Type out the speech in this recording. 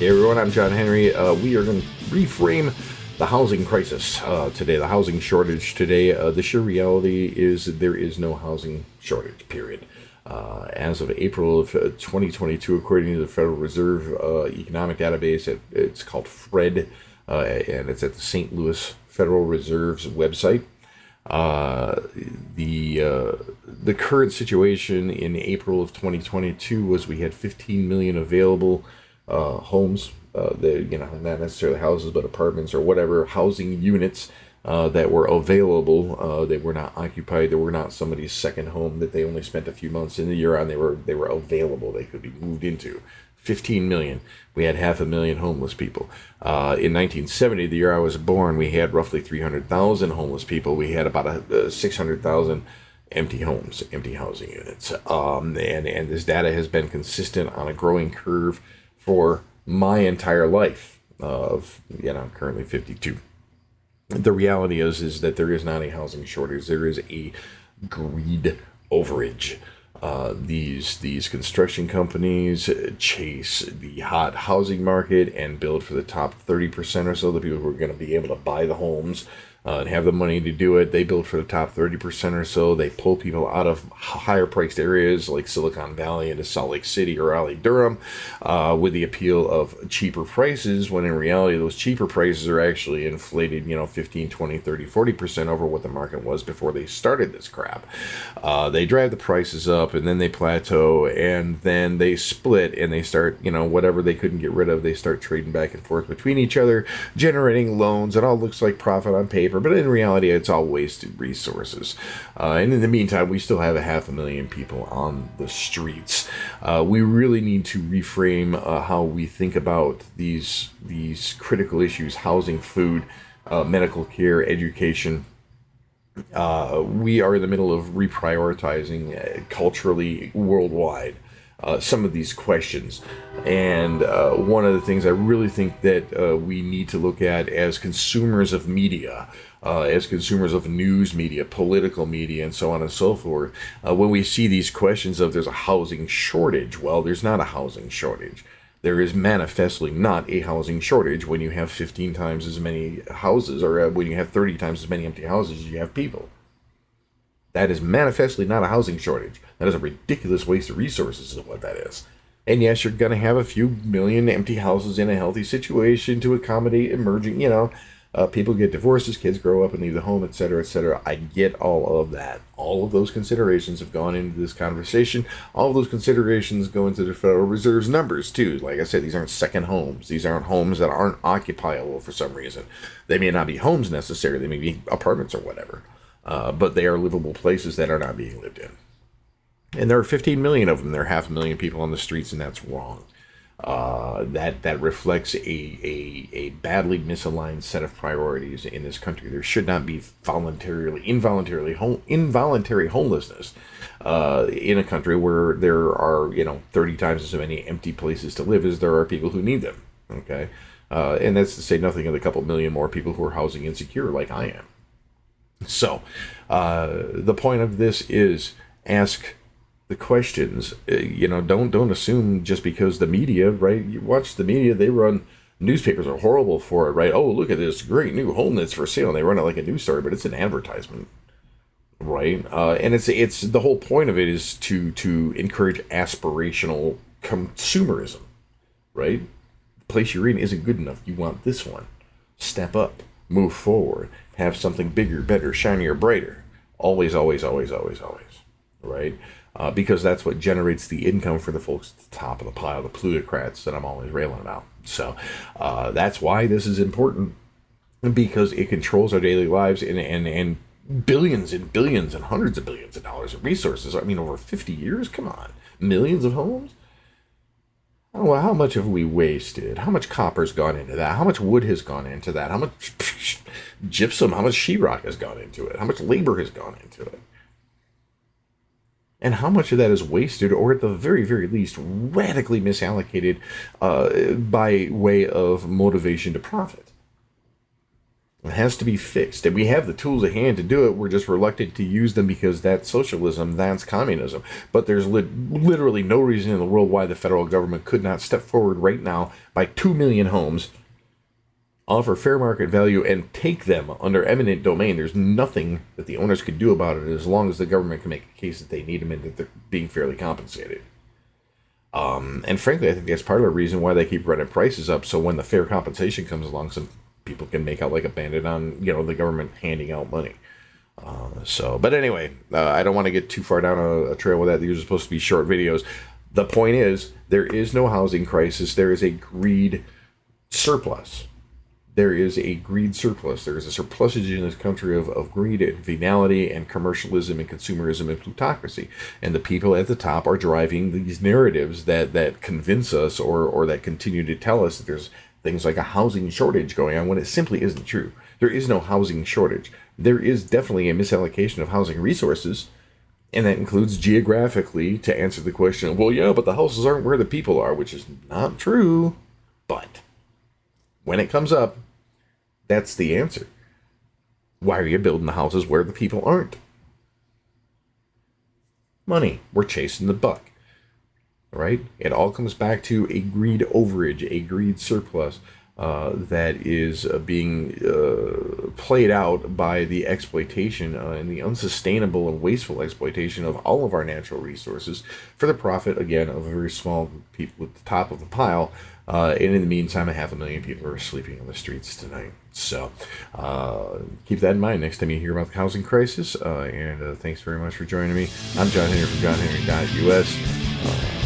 Hey everyone, I'm John Henry. We are going to reframe the housing crisis today, the housing shortage today. The sheer reality is that there is no housing shortage, period. As of April of 2022, according to the Federal Reserve Economic Database, it's called FRED, and it's at the St. Louis Federal Reserve's website. The current situation in April of 2022 was we had 15 million available homes, not necessarily houses, but apartments or whatever housing units that were available. They were not occupied. They were not somebody's second home that they only spent a few months in the year on. They were available. They could be moved into. 15 million. We had 500,000 homeless people. In 1970, the year I was born, we had roughly 300,000 homeless people. We had about 600,000 empty homes, empty housing units. And this data has been consistent on a growing curve for my entire life of, currently 52. The reality is that there is not a housing shortage. There is a greed overage. These construction companies chase the hot housing market and build for the top 30% or so, the people who are going to be able to buy the homes and have the money to do it. They build for the top 30% or so. They pull people out of higher priced areas like Silicon Valley into Salt Lake City or Raleigh-Durham with the appeal of cheaper prices, when in reality those cheaper prices are actually inflated 15, 20, 30, 40% over what the market was before they started this crap. They drive the prices up and then they plateau and then they split and they start, whatever they couldn't get rid of, they start trading back and forth between each other, generating loans. It all looks like profit on paper, but in reality, it's all wasted resources. And in the meantime, we still have 500,000 people on the streets. We really need to reframe how we think about these critical issues: housing, food, medical care, education. We are in the middle of reprioritizing culturally worldwide some of these questions. And one of the things I really think that we need to look at as consumers of media, as consumers of news media, political media, and so on and so forth, when we see these questions of there's a housing shortage, well, there's not a housing shortage. There is manifestly not a housing shortage when you have 15 times as many houses, or when you have 30 times as many empty houses as you have people. That is manifestly not a housing shortage. That is a ridiculous waste of resources is what that is. And yes, you're going to have a few million empty houses in a healthy situation to accommodate emerging, people get divorces, kids grow up and leave the home, etc., etc. I get all of that. All of those considerations have gone into this conversation. All of those considerations go into the Federal Reserve's numbers, too. Like I said, these aren't second homes. These aren't homes that aren't occupiable for some reason. They may not be homes necessarily. They may be apartments or whatever. But they are livable places that are not being lived in. And there are 15 million of them. There are 500,000 people on the streets, and that's wrong. That reflects a badly misaligned set of priorities in this country. There should not be involuntary homelessness in a country where there are 30 times as many empty places to live as there are people who need them. Okay, and that's to say nothing of the couple million more people who are housing insecure like I am. So, the point of this is ask the questions. Don't assume just because the media, right? You watch the media; they run newspapers are horrible for it, right? Oh, look at this great new home that's for sale. And they run it like a news story, but it's an advertisement, right? And it's the whole point of it is to encourage aspirational consumerism, right? The place you're in isn't good enough. You want this one. Step up. Move forward, have something bigger, better, shinier, brighter. Always, always, always, always, always, right? Because that's what generates the income for the folks at the top of the pile, the plutocrats that I'm always railing about. So that's why this is important, because it controls our daily lives and billions and billions and hundreds of billions of dollars of resources. I mean, over 50 years, come on, millions of homes. Oh, well, how much have we wasted? How much copper's gone into that? How much wood has gone into that? How much gypsum, how much sheetrock has gone into it? How much labor has gone into it? And how much of that is wasted, or at the very, very least, radically misallocated by way of motivation to profit? It has to be fixed. And we have the tools at hand to do it. We're just reluctant to use them because that's socialism, that's communism. But there's literally no reason in the world why the federal government could not step forward right now, buy 2 million homes, offer fair market value, and take them under eminent domain. There's nothing that the owners could do about it as long as the government can make a case that they need them and that they're being fairly compensated. And frankly, I think that's part of the reason why they keep running prices up. So when the fair compensation comes along, some people can make out like a bandit on, the government handing out money. But anyway, I don't want to get too far down a trail with that. These are supposed to be short videos. The point is, there is no housing crisis. There is a greed surplus. There is a greed surplus. There is a surplusage in this country of greed and venality and commercialism and consumerism and plutocracy. And the people at the top are driving these narratives that convince us or that continue to tell us that there's things like a housing shortage going on when it simply isn't true. There is no housing shortage. There is definitely a misallocation of housing resources, and that includes geographically, to answer the question, well, yeah, but the houses aren't where the people are, which is not true. But when it comes up, that's the answer. Why are you building the houses where the people aren't? Money. We're chasing the buck. Right? It all comes back to a greed overage, a greed surplus that is being played out by the exploitation and the unsustainable and wasteful exploitation of all of our natural resources for the profit, again, of a very small group of people at the top of the pile. And in the meantime, 500,000 people are sleeping on the streets tonight. So keep that in mind next time you hear about the housing crisis. And thanks very much for joining me. I'm John Henry from johnhenry.us.